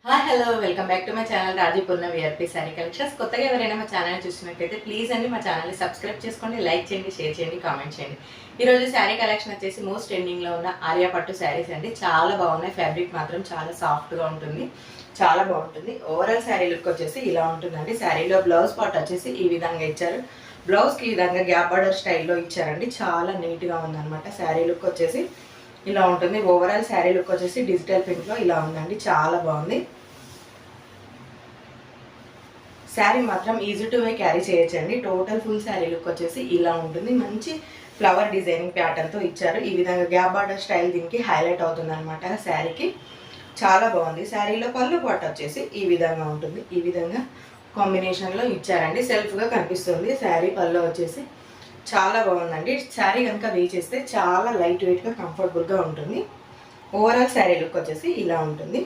Hi hello welcome back to my channel రాజీపూర్ణ VRP sari collections. కొత్తగా ఎవరైనా మా ఛానల్ చూసినట్లయితే ప్లీజ్ అండి మా ఛానల్ని సబ్స్క్రైబ్ చేసుకోండి, లైక్ చేయండి, షేర్ చేయండి, కామెంట్ చేయండి. ఈరోజు శారీ కలెక్షన్ వచ్చేసి మోస్ట్ ట్రెండింగ్లో ఉన్న ఆర్యా పట్టు శారీస్ అండి. చాలా బాగున్నాయి. ఫ్యాబ్రిక్ మాత్రం చాలా సాఫ్ట్గా ఉంటుంది, చాలా బాగుంటుంది. ఓవరాల్ శారీ లుక్ వచ్చేసి ఇలా ఉంటుందండి. శారీలో బ్లౌజ్ పార్ట్ వచ్చేసి ఈ విధంగా ఇచ్చారు. బ్లౌజ్కి ఈ విధంగా గ్యాప్ బార్డర్ స్టైల్లో ఇచ్చారండి. చాలా నీట్గా ఉందన్నమాట. శారీ లుక్ వచ్చేసి ఇలా ఉంటుంది. ఓవరాల్ శారీ లుక్ వచ్చేసి డిజిటల్ ప్రింట్లో ఇలా ఉందండి. చాలా బాగుంది. శారీ మాత్రం ఈజీ టు వే క్యారీ చేయొచ్చండి. టోటల్ ఫుల్ శారీ లుక్ వచ్చేసి ఇలా ఉంటుంది. మంచి ఫ్లవర్ డిజైనింగ్ ప్యాటర్న్తో ఇచ్చారు. ఈ విధంగా గ్యాప్ బార్డర్ స్టైల్ దీనికి హైలైట్ అవుతుంది అనమాట శారీకి. చాలా బాగుంది. శారీలో పళ్ళు పాటు వచ్చేసి ఈ విధంగా ఉంటుంది. ఈ విధంగా కాంబినేషన్లో ఇచ్చారండి. సెల్ఫ్గా కనిపిస్తుంది. శారీ పళ్ళు వచ్చేసి చాలా బాగుందండి. శారీ కనుక వే చేస్తే చాలా లైట్ వెయిట్గా కంఫర్టబుల్గా ఉంటుంది. ఓవరాల్ శారీ లుక్ వచ్చేసి ఇలా ఉంటుంది.